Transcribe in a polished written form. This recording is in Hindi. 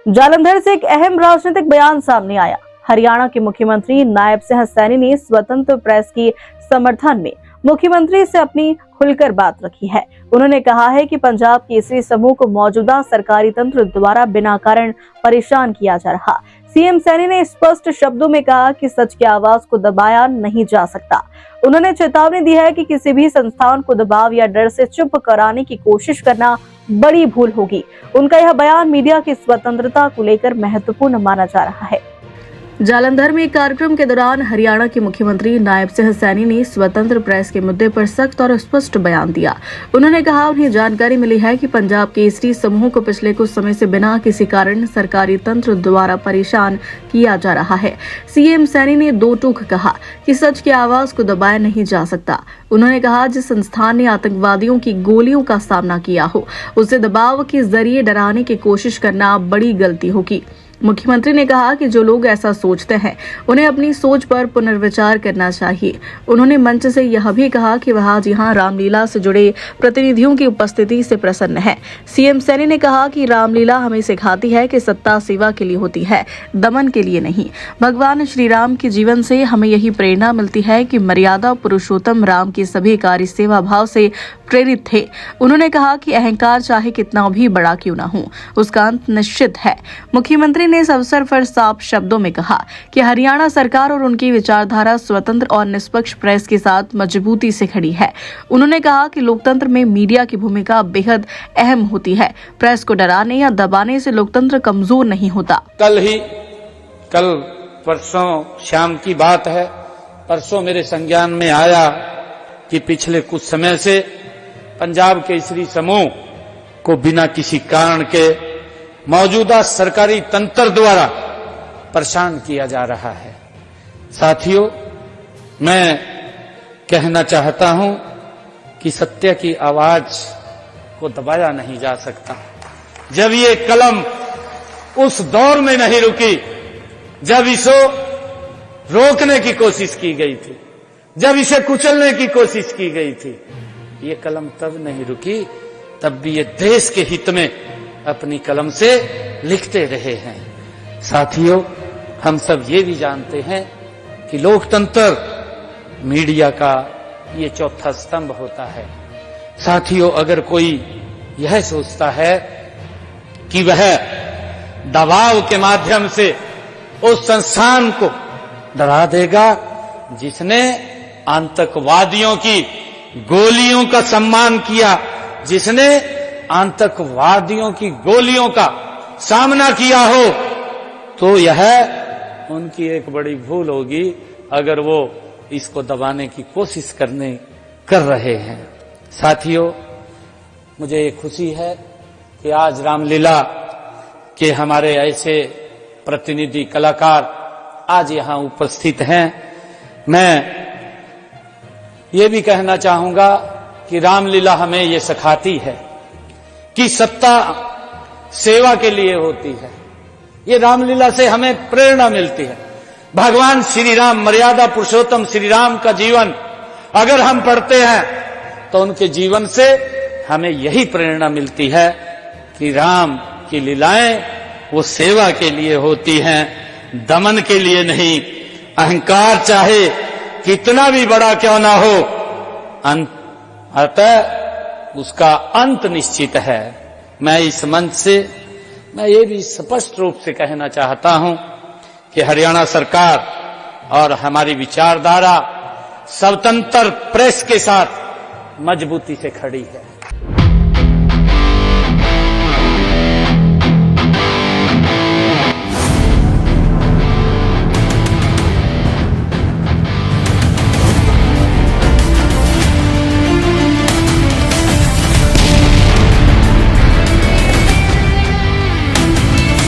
जालंधर से एक अहम राजनीतिक बयान सामने आया। हरियाणा के मुख्यमंत्री नायब सिंह सैनी ने स्वतंत्र प्रेस की समर्थन में मुख्यमंत्री से अपनी खुलकर बात रखी है। उन्होंने कहा है कि पंजाब केसरी समूह को मौजूदा सरकारी तंत्र द्वारा बिना कारण परेशान किया जा रहा। सीएम सैनी ने स्पष्ट शब्दों में कहा कि सच की आवाज को दबाया नहीं जा सकता। उन्होंने चेतावनी दी है कि किसी भी संस्थान को दबाव या डर से चुप कराने की कोशिश करना बड़ी भूल होगी। उनका यह बयान मीडिया की स्वतंत्रता को लेकर महत्वपूर्ण माना जा रहा है। जालंधर में एक कार्यक्रम के दौरान हरियाणा के मुख्यमंत्री नायब सिंह सैनी ने स्वतंत्र प्रेस के मुद्दे पर सख्त और स्पष्ट बयान दिया। उन्होंने कहा उन्हें जानकारी मिली है कि पंजाब केसरी समूह को पिछले कुछ समय से बिना किसी कारण सरकारी तंत्र द्वारा परेशान किया जा रहा है। सीएम सैनी ने दो टूक कहा कि सच की आवाज को दबाया नहीं जा सकता। उन्होंने कहा जिस संस्थान ने आतंकवादियों की गोलियों का सामना किया हो उसे दबाव के जरिए डराने की कोशिश करना बड़ी गलती होगी। मुख्यमंत्री ने कहा कि जो लोग ऐसा सोचते हैं उन्हें अपनी सोच पर पुनर्विचार करना चाहिए। उन्होंने मंच से यह भी कहा कि वह आज यहाँ रामलीला से जुड़े प्रतिनिधियों की उपस्थिति से प्रसन्न है। सीएम सैनी ने कहा कि रामलीला हमें सिखाती है कि सत्ता सेवा के लिए होती है, दमन के लिए नहीं। भगवान श्री राम के जीवन से हमें यही प्रेरणा मिलती है कि मर्यादा पुरुषोत्तम राम के सभी कार्य सेवा भाव से प्रेरित थे। उन्होंने कहा कि अहंकार चाहे कितना भी बड़ा क्यों न हो, उसका अंत निश्चित है। मुख्यमंत्री ने इस अवसर पर साफ शब्दों में कहा कि हरियाणा सरकार और उनकी विचारधारा स्वतंत्र और निष्पक्ष प्रेस के साथ मजबूती से खड़ी है। उन्होंने कहा कि लोकतंत्र में मीडिया की भूमिका बेहद अहम होती है। प्रेस को डराने या दबाने से लोकतंत्र कमजोर नहीं होता। कल परसों शाम की बात है, परसों मेरे संज्ञान में आया कि पिछले कुछ समय से पंजाब केसरी समूह को बिना किसी कारण के मौजूदा सरकारी तंत्र द्वारा परेशान किया जा रहा है। साथियों, मैं कहना चाहता हूं कि सत्य की आवाज को दबाया नहीं जा सकता। जब ये कलम उस दौर में नहीं रुकी जब इसे रोकने की कोशिश की गई थी, जब इसे कुचलने की कोशिश की गई थी, ये कलम तब नहीं रुकी, तब भी ये देश के हित में अपनी कलम से लिखते रहे हैं। साथियों, हम सब ये भी जानते हैं कि लोकतंत्र मीडिया का ये चौथा स्तंभ होता है। साथियों, अगर कोई यह सोचता है कि वह दबाव के माध्यम से उस संस्थान को डरा देगा जिसने आतंकवादियों की गोलियों का सम्मान किया, जिसने आतंकवादियों की गोलियों का सामना किया हो, तो यह उनकी एक बड़ी भूल होगी अगर वो इसको दबाने की कोशिश कर रहे हैं। साथियों, मुझे ये खुशी है कि आज रामलीला के हमारे ऐसे प्रतिनिधि कलाकार आज यहां उपस्थित हैं। मैं ये भी कहना चाहूंगा कि रामलीला हमें ये सिखाती है कि सत्ता सेवा के लिए होती है। ये रामलीला से हमें प्रेरणा मिलती है। भगवान श्री राम, मर्यादा पुरुषोत्तम श्री राम का जीवन अगर हम पढ़ते हैं तो उनके जीवन से हमें यही प्रेरणा मिलती है कि राम की लीलाएं वो सेवा के लिए होती हैं, दमन के लिए नहीं। अहंकार चाहे कितना भी बड़ा क्यों ना हो, अतः उसका अंत निश्चित है। मैं इस मंच से मैं ये भी स्पष्ट रूप से कहना चाहता हूं कि हरियाणा सरकार और हमारी विचारधारा स्वतंत्र प्रेस के साथ मजबूती से खड़ी है।